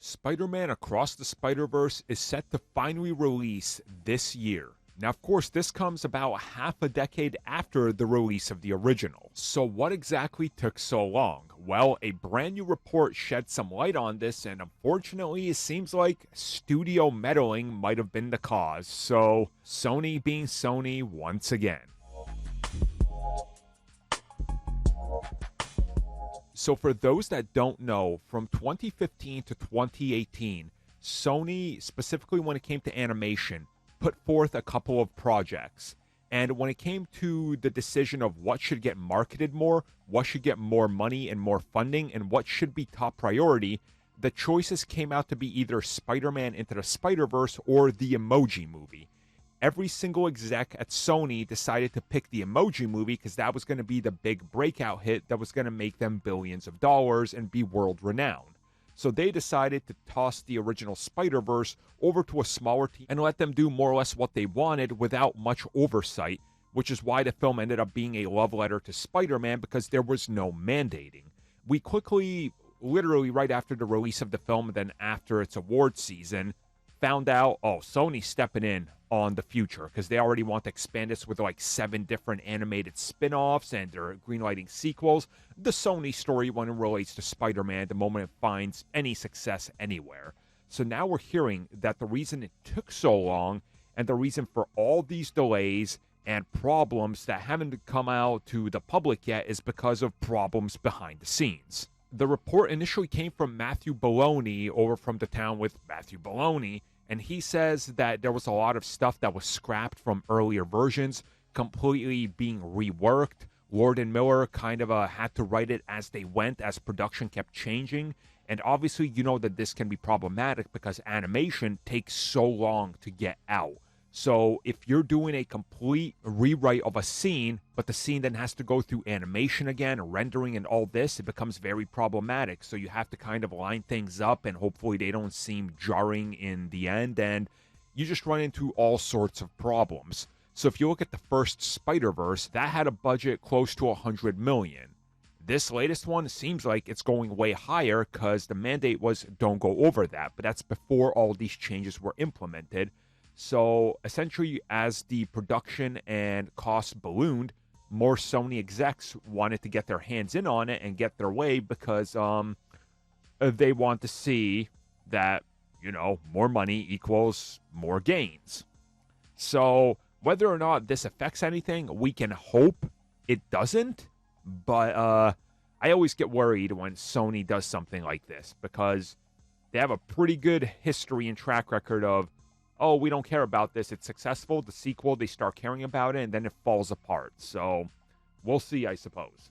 Spider-Man Across the Spider-Verse is set to finally release this year. Now, of course, this comes about half a decade after the release of the original. So what exactly took so long? Well, a brand new report shed some light on this, and unfortunately, it seems like studio meddling might have been the cause. So, Sony being Sony once again. So for those that don't know, from 2015 to 2018, Sony, specifically when it came to animation, put forth a couple of projects. And when it came to the decision of what should get marketed more, what should get more money and more funding, and what should be top priority, the choices came out to be either Spider-Man Into the Spider-Verse or the Emoji Movie. Every single exec at Sony decided to pick the Emoji Movie because that was going to be the big breakout hit that was going to make them billions of dollars and be world renowned. So they decided to toss the original Spider-Verse over to a smaller team and let them do more or less what they wanted without much oversight, which is why the film ended up being a love letter to Spider-Man because there was no mandating. We quickly, literally right after the release of the film and then after its award season, found out, Sony's stepping in on the future because they already want to expand this with like 7 different animated spin-offs and they're greenlighting sequels. The Sony story when it relates to Spider-Man the moment it finds any success anywhere. So now we're hearing that the reason it took so long and the reason for all these delays and problems that haven't come out to the public yet is because of problems behind the scenes. The report initially came from Matthew Baloney over from The Town with Matthew Baloney, and he says that there was a lot of stuff that was scrapped from earlier versions, completely being reworked. Lord and Miller kind of had to write it as they went, as production kept changing. And obviously, you know that this can be problematic because animation takes so long to get out. So if you're doing a complete rewrite of a scene, but the scene then has to go through animation again, rendering and all this, it becomes very problematic. So you have to kind of line things up and hopefully they don't seem jarring in the end. And you just run into all sorts of problems. So if you look at the first Spider-Verse, that had a budget close to $100 million. This latest one seems like it's going way higher because the mandate was don't go over that. But that's before all these changes were implemented. So essentially, as the production and costs ballooned, more Sony execs wanted to get their hands in on it and get their way because they want to see that, more money equals more gains. So whether or not this affects anything, we can hope it doesn't. But I always get worried when Sony does something like this because they have a pretty good history and track record of, we don't care about this. It's successful. The sequel, they start caring about it, and then it falls apart. So we'll see, I suppose.